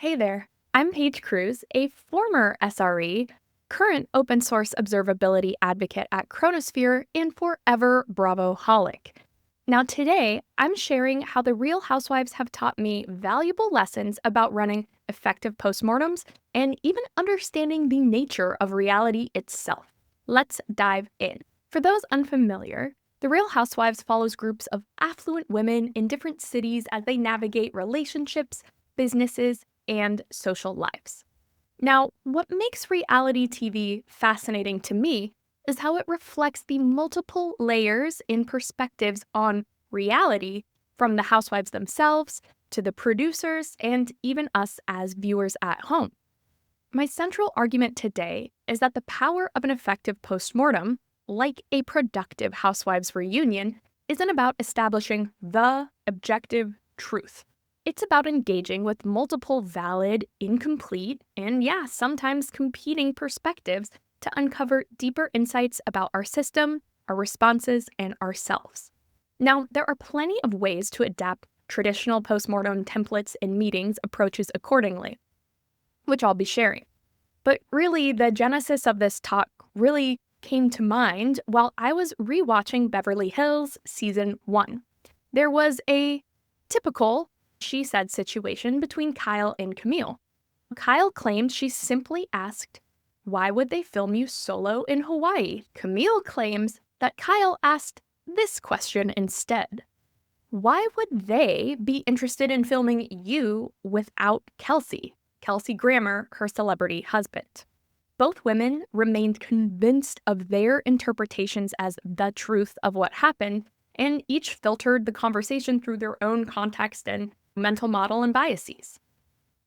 Hey there, I'm Paige Cruz, a former SRE, current open source observability advocate at Chronosphere, and forever Bravo-holic. Now, today, I'm sharing how the Real Housewives have taught me valuable lessons about running effective postmortems and even understanding the nature of reality itself. Let's dive in. For those unfamiliar, the Real Housewives follows groups of affluent women in different cities as they navigate relationships, businesses, and social lives. Now, what makes reality TV fascinating to me is how it reflects the multiple layers and perspectives on reality, from the housewives themselves to the producers and even us as viewers at home. My central argument today is that the power of an effective postmortem, like a productive housewives reunion, isn't about establishing the objective truth. It's about engaging with multiple valid, incomplete, and sometimes competing perspectives to uncover deeper insights about our system, our responses, and ourselves. Now, there are plenty of ways to adapt traditional postmortem templates and meetings approaches accordingly, which I'll be sharing. But really, the genesis of this talk really came to mind while I was rewatching Beverly Hills Season 1. There was a typical she said situation between Kyle and Camille. Kyle claimed she simply asked, "Why would they film you solo in Hawaii?" Camille claims that Kyle asked this question instead: "Why would they be interested in filming you without Kelsey Grammer, her celebrity husband?" Both women remained convinced of their interpretations as the truth of what happened, and each filtered the conversation through their own context and mental model and biases.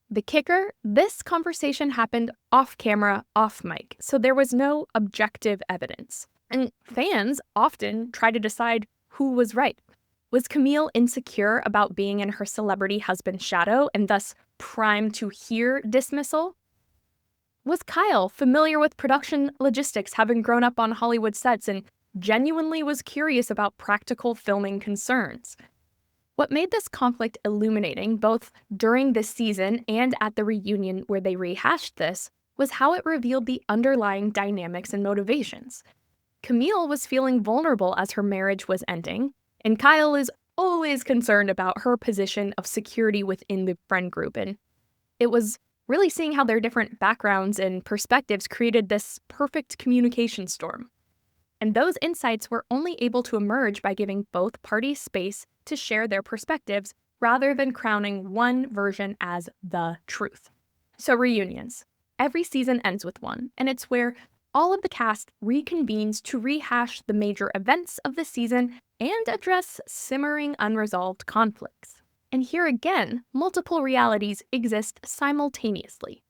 The kicker, this conversation happened off camera, off mic, so there was no objective evidence. And fans often try to decide who was right. Was Camille insecure about being in her celebrity husband's shadow and thus primed to hear dismissal? Was Kyle familiar with production logistics, having grown up on Hollywood sets, and genuinely was curious about practical filming concerns? What made this conflict illuminating, both during this season and at the reunion where they rehashed this, was how it revealed the underlying dynamics and motivations. Camille was feeling vulnerable as her marriage was ending, and Kyle is always concerned about her position of security within the friend group. And it was really seeing how their different backgrounds and perspectives created this perfect communication storm. And those insights were only able to emerge by giving both parties space to share their perspectives rather than crowning one version as the truth. So reunions. Every season ends with one, and it's where all of the cast reconvenes to rehash the major events of the season and address simmering unresolved conflicts. And here again, multiple realities exist simultaneously.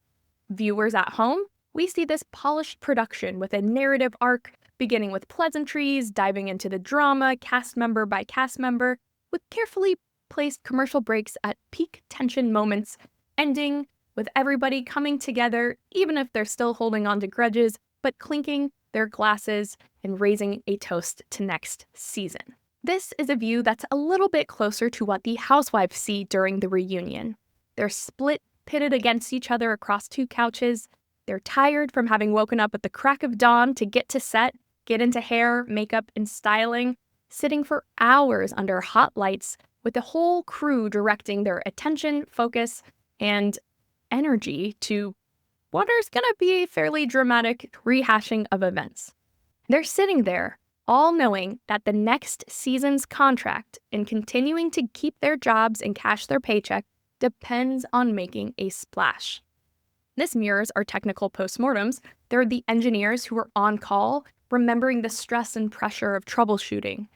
Viewers at home, we see this polished production with a narrative arc beginning with pleasantries, diving into the drama cast member by cast member, with carefully placed commercial breaks at peak tension moments, ending with everybody coming together, even if they're still holding on to grudges, but clinking their glasses and raising a toast to next season. This is a view that's a little bit closer to what the housewives see during the reunion. They're split, pitted against each other across two couches. They're tired from having woken up at the crack of dawn to get to set, get into hair, makeup, and styling, sitting for hours under hot lights with the whole crew directing their attention, focus, and energy to what is going to be a fairly dramatic rehashing of events. They're sitting there, all knowing that the next season's contract and continuing to keep their jobs and cash their paycheck depends on making a splash. This mirrors our technical postmortems. They're the engineers who are on call, remembering the stress and pressure of troubleshooting.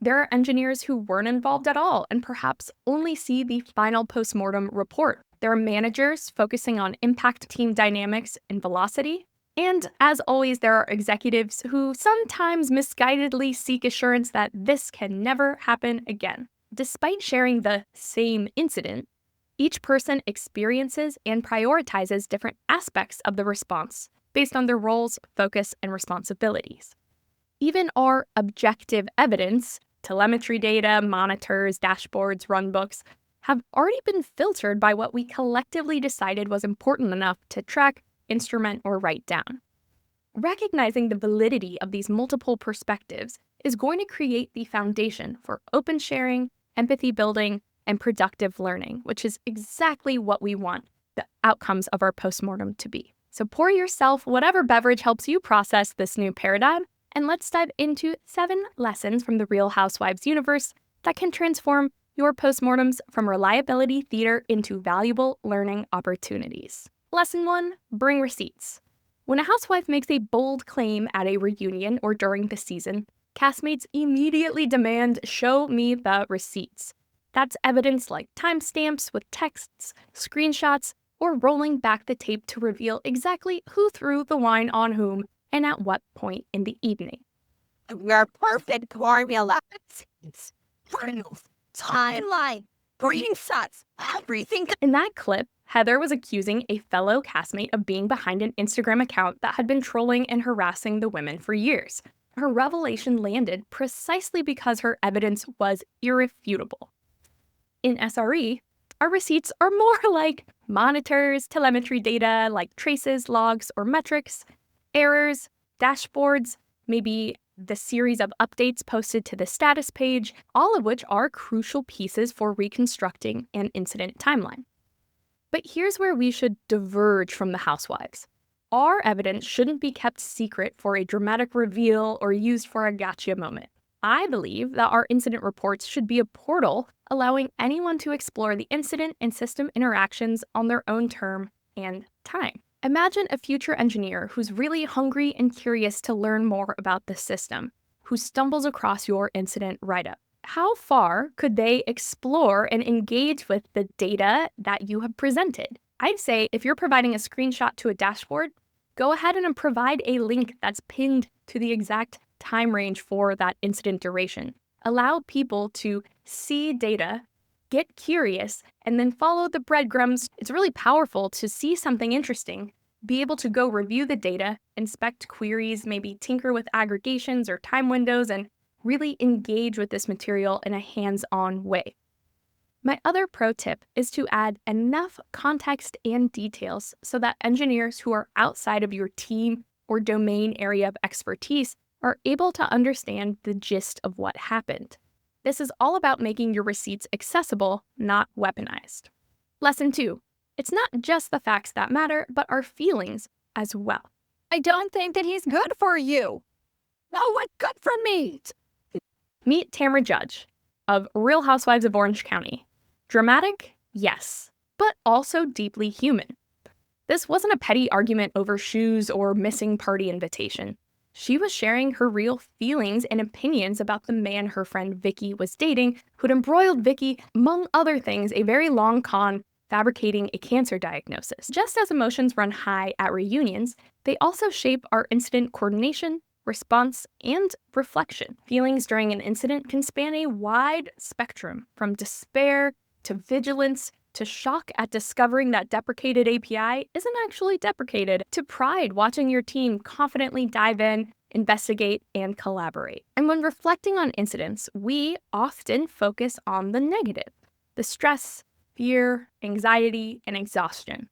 There are engineers who weren't involved at all and perhaps only see the final postmortem report. There are managers focusing on impact team dynamics and velocity. And as always, there are executives who sometimes misguidedly seek assurance that this can never happen again. Despite sharing the same incident, each person experiences and prioritizes different aspects of the response based on their roles, focus, and responsibilities. Even our objective evidence, telemetry data, monitors, dashboards, runbooks, have already been filtered by what we collectively decided was important enough to track, instrument, or write down. Recognizing the validity of these multiple perspectives is going to create the foundation for open sharing, empathy building, and productive learning, which is exactly what we want the outcomes of our postmortem to be. So pour yourself whatever beverage helps you process this new paradigm, and let's dive into 7 lessons from the Real Housewives universe that can transform your postmortems from reliability theater into valuable learning opportunities. Lesson 1, bring receipts. When a housewife makes a bold claim at a reunion or during the season, castmates immediately demand, "Show me the receipts." That's evidence like timestamps with texts, screenshots, or rolling back the tape to reveal exactly who threw the wine on whom and at what point in the evening. Your perfect formula. Proof, timeline, screenshots, everything. In that clip, Heather was accusing a fellow castmate of being behind an Instagram account that had been trolling and harassing the women for years. Her revelation landed precisely because her evidence was irrefutable. In SRE, our receipts are more like monitors, telemetry data like traces, logs, or metrics, errors, dashboards, maybe the series of updates posted to the status page, all of which are crucial pieces for reconstructing an incident timeline. But here's where we should diverge from the housewives. Our evidence shouldn't be kept secret for a dramatic reveal or used for a gotcha moment. I believe that our incident reports should be a portal allowing anyone to explore the incident and system interactions on their own term and time. Imagine a future engineer who's really hungry and curious to learn more about the system, who stumbles across your incident write-up. How far could they explore and engage with the data that you have presented? I'd say if you're providing a screenshot to a dashboard, go ahead and provide a link that's pinned to the exact time range for that incident duration. Allow people to see data, get curious, and then follow the breadcrumbs. It's really powerful to see something interesting, be able to go review the data, inspect queries, maybe tinker with aggregations or time windows, and really engage with this material in a hands-on way. My other pro tip is to add enough context and details so that engineers who are outside of your team or domain area of expertise are able to understand the gist of what happened. This is all about making your receipts accessible, not weaponized. Lesson 2. It's not just the facts that matter, but our feelings as well. I don't think that he's good for you. No one's good for me. Meet Tamra Judge of Real Housewives of Orange County. Dramatic? Yes, but also deeply human. This wasn't a petty argument over shoes or missing party invitation. She was sharing her real feelings and opinions about the man her friend Vicky was dating, who'd embroiled Vicky, among other things, a very long con fabricating a cancer diagnosis. Just as emotions run high at reunions, they also shape our incident coordination, response, and reflection. Feelings during an incident can span a wide spectrum, from despair to vigilance to shock at discovering that deprecated API isn't actually deprecated, to pride watching your team confidently dive in, investigate, and collaborate. And when reflecting on incidents, we often focus on the negative, the stress, fear, anxiety, and exhaustion.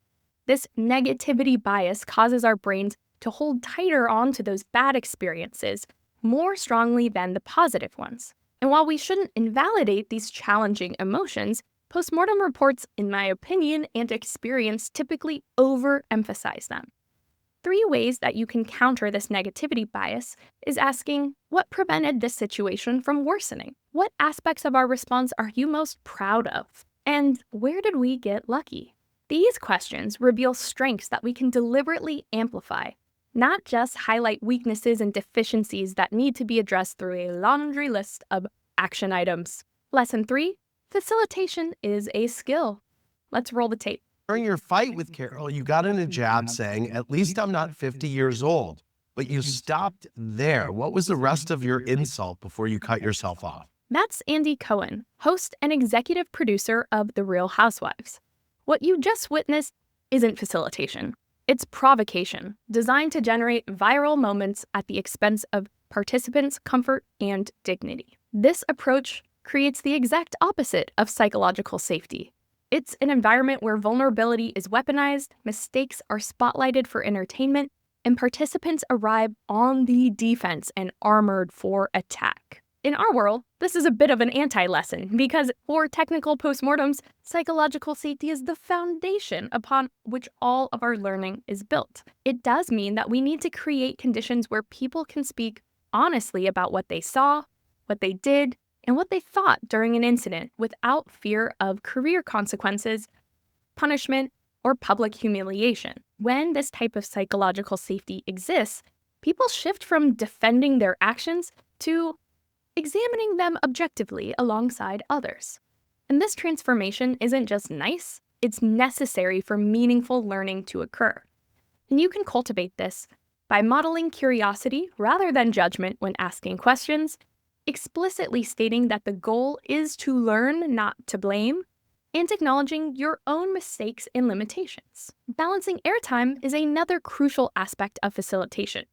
This negativity bias causes our brains to hold tighter onto those bad experiences more strongly than the positive ones. And while we shouldn't invalidate these challenging emotions, postmortem reports, in my opinion and experience, typically overemphasize them. 3 ways that you can counter this negativity bias is asking, what prevented this situation from worsening? What aspects of our response are you most proud of? And where did we get lucky? These questions reveal strengths that we can deliberately amplify, not just highlight weaknesses and deficiencies that need to be addressed through a laundry list of action items. Lesson 3. Facilitation is a skill. Let's roll the tape. During your fight with Carol, you got in a jab saying, "At least I'm not 50 years old." But you stopped there. What was the rest of your insult before you cut yourself off? That's Andy Cohen, host and executive producer of The Real Housewives. What you just witnessed isn't facilitation. It's provocation, designed to generate viral moments at the expense of participants' comfort and dignity. This approach creates the exact opposite of psychological safety. It's an environment where vulnerability is weaponized, mistakes are spotlighted for entertainment, and participants arrive on the defense and armored for attack. In our world, this is a bit of an anti-lesson because for technical postmortems, psychological safety is the foundation upon which all of our learning is built. It does mean that we need to create conditions where people can speak honestly about what they saw, what they did, and what they thought during an incident without fear of career consequences, punishment, or public humiliation. When this type of psychological safety exists, people shift from defending their actions to examining them objectively alongside others. And this transformation isn't just nice, it's necessary for meaningful learning to occur. And you can cultivate this by modeling curiosity rather than judgment when asking questions, explicitly stating that the goal is to learn, not to blame, and acknowledging your own mistakes and limitations. Balancing airtime is another crucial aspect of facilitation.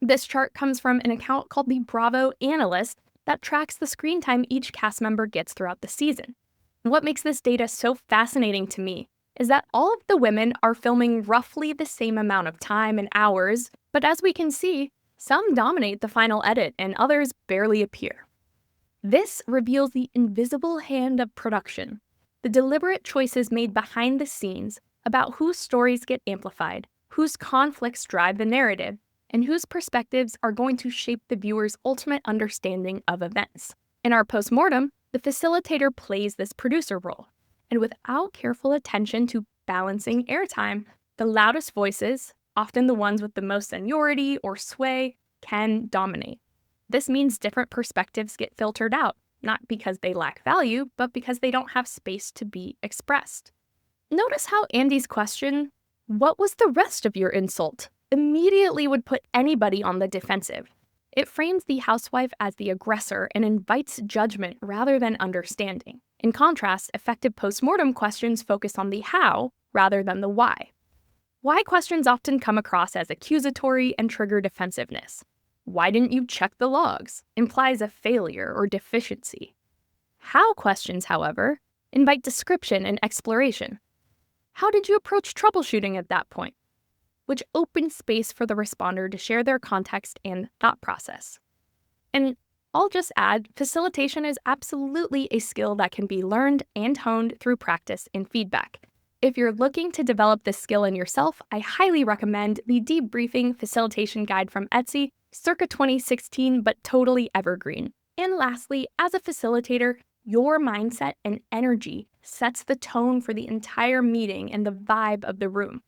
This chart comes from an account called the Bravo Analyst that tracks the screen time each cast member gets throughout the season. And what makes this data so fascinating to me is that all of the women are filming roughly the same amount of time and hours, but as we can see, some dominate the final edit and others barely appear. This reveals the invisible hand of production, the deliberate choices made behind the scenes about whose stories get amplified, whose conflicts drive the narrative, and whose perspectives are going to shape the viewer's ultimate understanding of events. In our postmortem, the facilitator plays this producer role, and without careful attention to balancing airtime, the loudest voices, often the ones with the most seniority or sway, can dominate. This means different perspectives get filtered out, not because they lack value, but because they don't have space to be expressed. Notice how Andy's question, "What was the rest of your insult?" immediately would put anybody on the defensive. It frames the housewife as the aggressor and invites judgment rather than understanding. In contrast, effective postmortem questions focus on the how rather than the why. Why questions often come across as accusatory and trigger defensiveness. Why didn't you check the logs? Implies a failure or deficiency. How questions, however, invite description and exploration. How did you approach troubleshooting at that point? Which opens space for the responder to share their context and thought process. And I'll just add, facilitation is absolutely a skill that can be learned and honed through practice and feedback. If you're looking to develop this skill in yourself, I highly recommend the Debriefing Facilitation Guide from Etsy, circa 2016, but totally evergreen. And lastly, as a facilitator, your mindset and energy sets the tone for the entire meeting and the vibe of the room.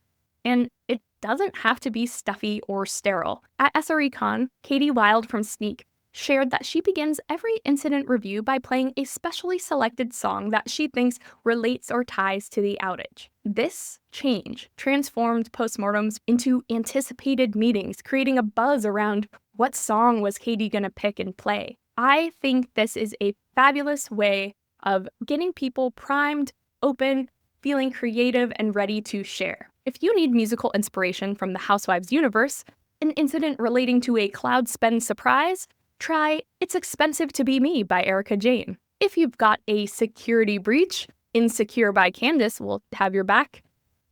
And it doesn't have to be stuffy or sterile. At SRE Con, Katie Wild from Sneak shared that she begins every incident review by playing a specially selected song that she thinks relates or ties to the outage. This change transformed postmortems into anticipated meetings, creating a buzz around what song was Katie gonna pick and play. I think this is a fabulous way of getting people primed, open, feeling creative, and ready to share. If you need musical inspiration from the Housewives universe, an incident relating to a cloud spend surprise, try It's Expensive to Be Me by Erica Jane. If you've got a security breach, Insecure by Candace will have your back.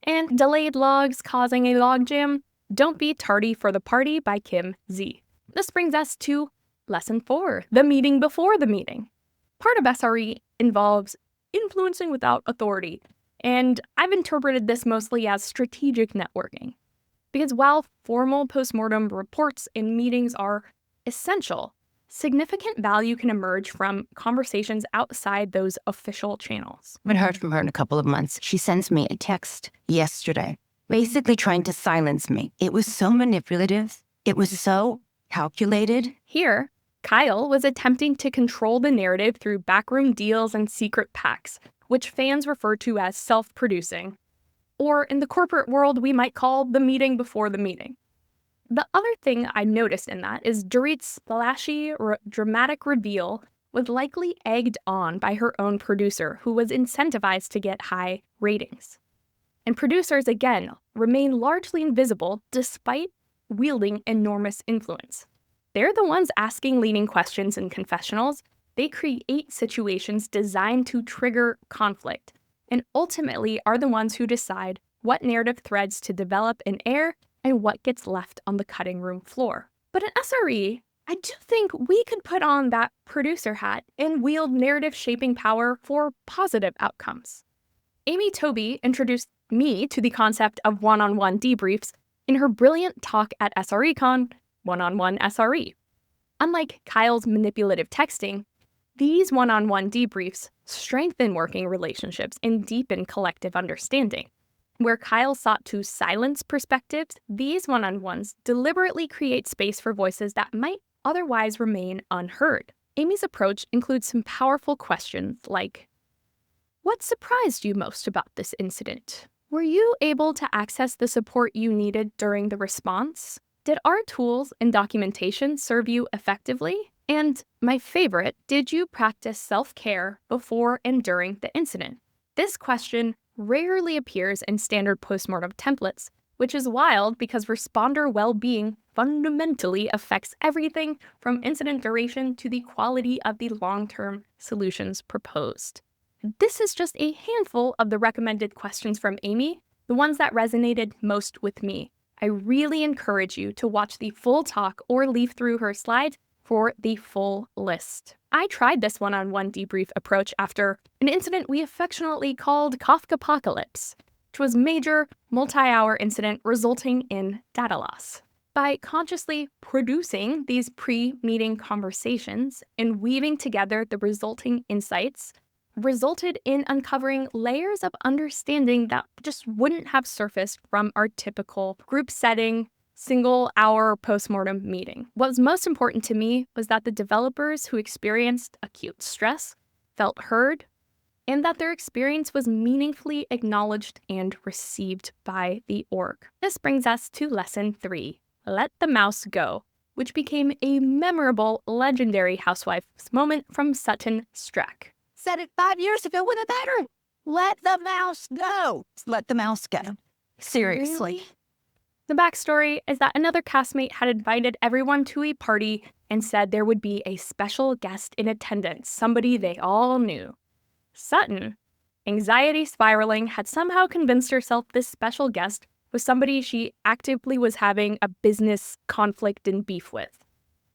And Delayed Logs Causing a Logjam, Don't Be Tardy for the Party by Kim Z. This brings us to Lesson 4, the meeting before the meeting. Part of SRE involves influencing without authority, and I've interpreted this mostly as strategic networking. Because while formal postmortem reports and meetings are essential, significant value can emerge from conversations outside those official channels. I haven't heard from her in a couple of months. She sends me a text yesterday, basically trying to silence me. It was so manipulative. It was so calculated. Here, Kyle was attempting to control the narrative through backroom deals and secret pacts, which fans refer to as self-producing, or in the corporate world we might call the meeting before the meeting. The other thing I noticed in that is Dorit's splashy, dramatic reveal was likely egged on by her own producer, who was incentivized to get high ratings. And producers, again, remain largely invisible despite wielding enormous influence. They're the ones asking leading questions in confessionals, They create situations designed to trigger conflict, and ultimately are the ones who decide what narrative threads to develop and air and what gets left on the cutting room floor. But in SRE, I do think we could put on that producer hat and wield narrative shaping power for positive outcomes. Amy Tobey introduced me to the concept of one-on-one debriefs in her brilliant talk at SRECon, One-on-One SRE. Unlike Kyle's manipulative texting, these one-on-one debriefs strengthen working relationships and deepen collective understanding. Where Kyle sought to silence perspectives, these one-on-ones deliberately create space for voices that might otherwise remain unheard. Amy's approach includes some powerful questions like, what surprised you most about this incident? Were you able to access the support you needed during the response? Did our tools and documentation serve you effectively? And my favorite, did you practice self-care before and during the incident? This question rarely appears in standard postmortem templates, which is wild because responder well-being fundamentally affects everything from incident duration to the quality of the long-term solutions proposed. This is just a handful of the recommended questions from Amy, the ones that resonated most with me. I really encourage you to watch the full talk or leaf through her slides for the full list. I tried this one-on-one debrief approach after an incident we affectionately called Kafkapocalypse, which was a major, multi-hour incident resulting in data loss. By consciously producing these pre-meeting conversations and weaving together the resulting insights, resulted in uncovering layers of understanding that just wouldn't have surfaced from our typical group setting, single-hour postmortem meeting. What was most important to me was that the developers who experienced acute stress felt heard, and that their experience was meaningfully acknowledged and received by the org. This brings us to Lesson 3, Let the Mouse Go, which became a memorable, legendary Housewives moment from Sutton Streck. Said it 5 years ago with a better. Let the mouse go. Let the mouse go. Seriously. Really? The backstory is that another castmate had invited everyone to a party and said there would be a special guest in attendance, somebody they all knew. Sutton, anxiety spiraling, had somehow convinced herself this special guest was somebody she actively was having a business conflict and beef with.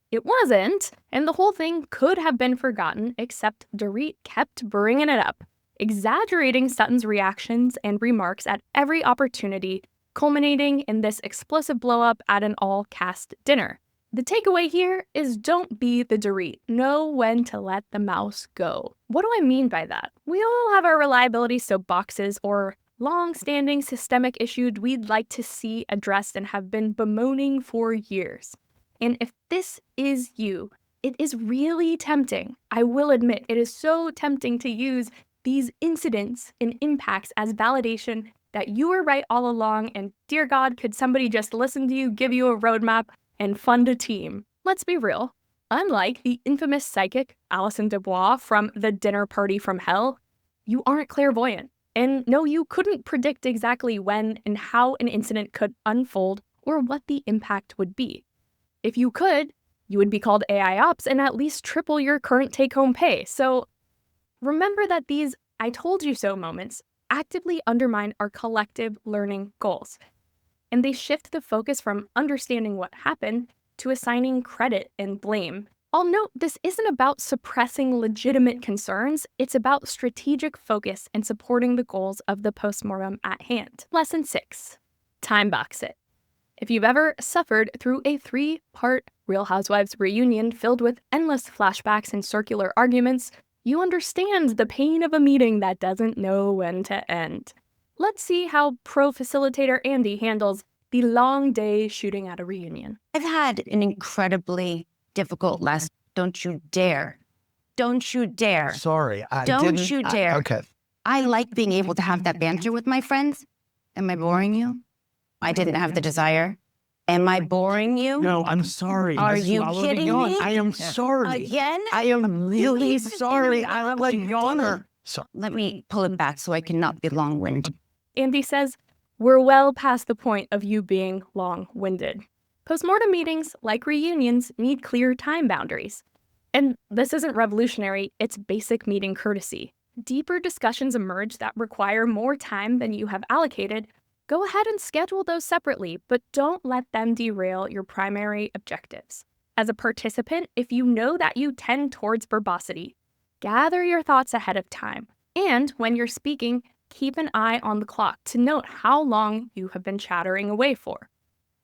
It wasn't, and the whole thing could have been forgotten, except Dorit kept bringing it up, exaggerating Sutton's reactions and remarks at every opportunity, culminating in this explosive blow-up at an all-cast dinner. The takeaway here is don't be the Dorit. Know when to let the mouse go. What do I mean by that? We all have our reliability soapboxes or long-standing systemic issues we'd like to see addressed and have been bemoaning for years. And if this is you, it is really tempting. I will admit, it is so tempting to use these incidents and impacts as validation that you were right all along and dear God, could somebody just listen to you, give you a roadmap, and fund a team. Let's be real. Unlike the infamous psychic Alison Dubois from The Dinner Party from Hell, you aren't clairvoyant. And no, you couldn't predict exactly when and how an incident could unfold or what the impact would be. If you could, you would be called AI Ops and at least triple your current take-home pay. So remember that these I told you so moments actively undermine our collective learning goals. And they shift the focus from understanding what happened to assigning credit and blame. I'll note this isn't about suppressing legitimate concerns, it's about strategic focus and supporting the goals of the postmortem at hand. Lesson 6, time box it. If you've ever suffered through a 3-part Real Housewives reunion filled with endless flashbacks and circular arguments, you understand the pain of a meeting that doesn't know when to end. Let's see how pro facilitator Andy handles the long day shooting at a reunion. I've had an incredibly difficult last. Don't you dare. Don't you dare. Sorry, I Don't didn't. you dare. Okay. I like being able to have that banter with my friends. Am I boring you? I didn't have the desire. Am I boring you? No, I'm sorry. Are I you swallowed a kidding yawn. me? I am sorry. Again? I am really sorry. I'm like yawner. Sorry. Let me pull it back so I cannot be long-winded. Andy says, we're well past the point of you being long-winded. Postmortem meetings, like reunions, need clear time boundaries. And this isn't revolutionary, it's basic meeting courtesy. Deeper discussions emerge that require more time than you have allocated. Go ahead and schedule those separately, but don't let them derail your primary objectives. As a participant, if you know that you tend towards verbosity, gather your thoughts ahead of time. And when you're speaking, keep an eye on the clock to note how long you have been chattering away for.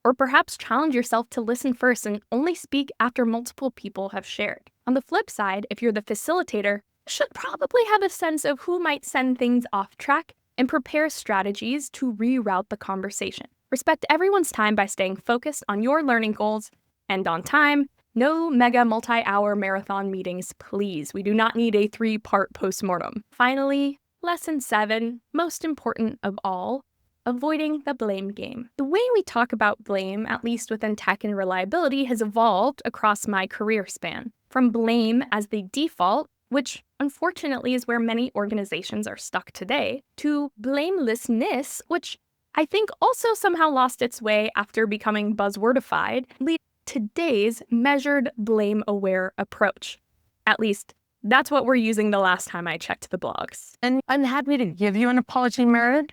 Or perhaps challenge yourself to listen first and only speak after multiple people have shared. On the flip side, if you're the facilitator, you should probably have a sense of who might send things off track and prepare strategies to reroute the conversation. Respect everyone's time by staying focused on your learning goals and on time. No mega multi-hour marathon meetings, please. We do not need a 3-part postmortem. Finally, lesson 7, most important of all, avoiding the blame game. The way we talk about blame, at least within tech and reliability, has evolved across my career span. From blame as the default, which unfortunately is where many organizations are stuck today, to blamelessness, which I think also somehow lost its way after becoming buzzwordified, leading to today's measured, blame-aware approach. At least, that's what we're using the last time I checked the blogs. And I'm happy to give you an apology, Meredith.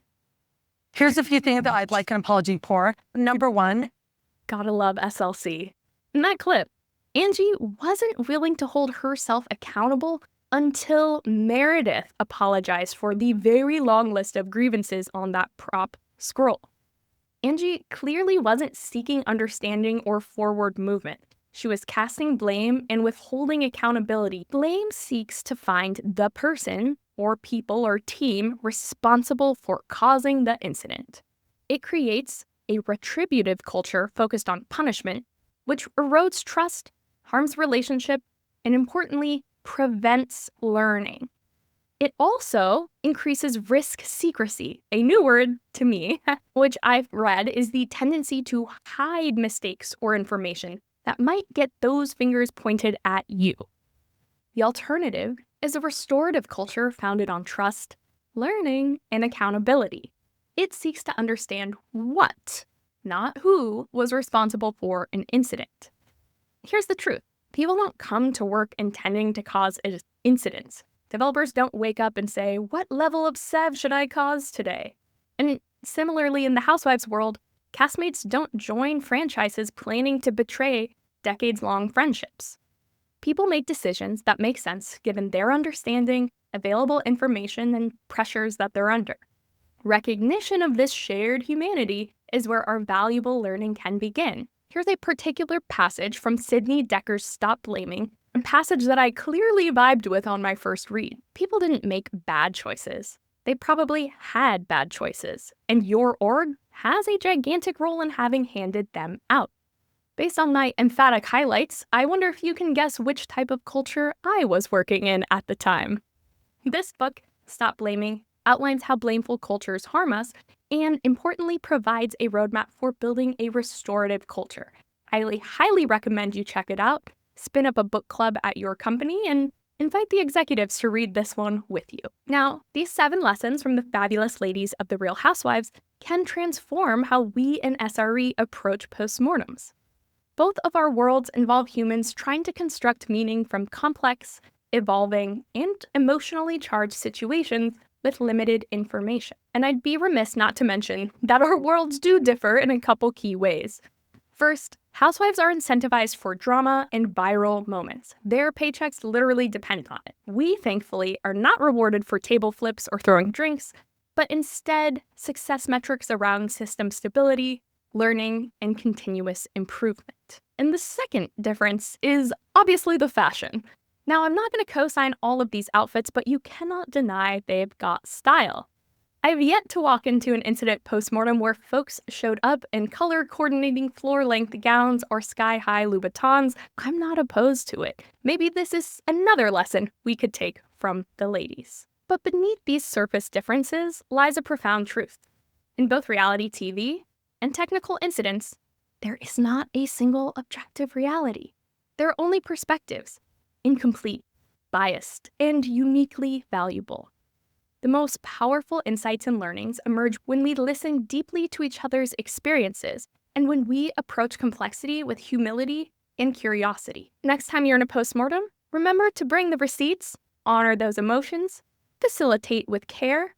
Here's a few things that I'd like an apology for. Number 1, Gotta love SLC. In that clip, Angie wasn't willing to hold herself accountable until Meredith apologized for the very long list of grievances on that prop scroll. Angie clearly wasn't seeking understanding or forward movement. She was casting blame and withholding accountability. Blame seeks to find the person or people or team responsible for causing the incident. It creates a retributive culture focused on punishment, which erodes trust, harms relationship, and importantly, prevents learning. It also increases risk secrecy, a new word to me, which I've read is the tendency to hide mistakes or information that might get those fingers pointed at you. The alternative is a restorative culture founded on trust, learning, and accountability. It seeks to understand what, not who, was responsible for an incident. Here's the truth. People don't come to work intending to cause incidents. Developers don't wake up and say, what level of sev should I cause today? And similarly, in the Housewives world, castmates don't join franchises planning to betray decades-long friendships. People make decisions that make sense given their understanding, available information, and pressures that they're under. Recognition of this shared humanity is where our valuable learning can begin. Here's a particular passage from Sidney Decker's Stop Blaming, a passage that I clearly vibed with on my first read. People didn't make bad choices. They probably had bad choices, and your org has a gigantic role in having handed them out. Based on my emphatic highlights, I wonder if you can guess which type of culture I was working in at the time. This book, Stop Blaming, outlines how blameful cultures harm us and, importantly, provides a roadmap for building a restorative culture. I highly recommend you check it out, spin up a book club at your company, and invite the executives to read this one with you. Now, these 7 lessons from the fabulous ladies of the Real Housewives can transform how we in SRE approach postmortems. Both of our worlds involve humans trying to construct meaning from complex, evolving, and emotionally charged situations with limited information. And I'd be remiss not to mention that our worlds do differ in a couple key ways. First, housewives are incentivized for drama and viral moments. Their paychecks literally depend on it. We, thankfully, are not rewarded for table flips or throwing drinks, but instead success metrics around system stability, learning, and continuous improvement. And the second difference is obviously the fashion. Now, I'm not going to co-sign all of these outfits, but you cannot deny they've got style. I've yet to walk into an incident postmortem where folks showed up in color-coordinating floor-length gowns or sky-high Louboutins. I'm not opposed to it. Maybe this is another lesson we could take from the ladies. But beneath these surface differences lies a profound truth. In both reality TV and technical incidents, there is not a single objective reality. There are only perspectives, incomplete, biased, and uniquely valuable. The most powerful insights and learnings emerge when we listen deeply to each other's experiences and when we approach complexity with humility and curiosity. Next time you're in a postmortem, Remember to bring the receipts, honor those emotions, facilitate with care,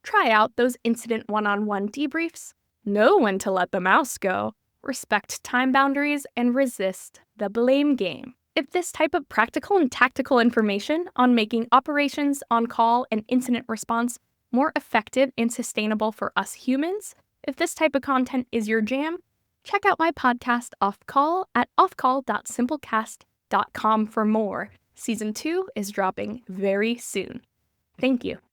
try out those incident one-on-one debriefs, know when to let the mouse go, respect time boundaries, and resist the blame game. If this type of practical and tactical information on making operations, on-call, and incident response more effective and sustainable for us humans, if this type of content is your jam, check out my podcast Off Call at offcall.simplecast.com for more. Season 2 is dropping very soon. Thank you.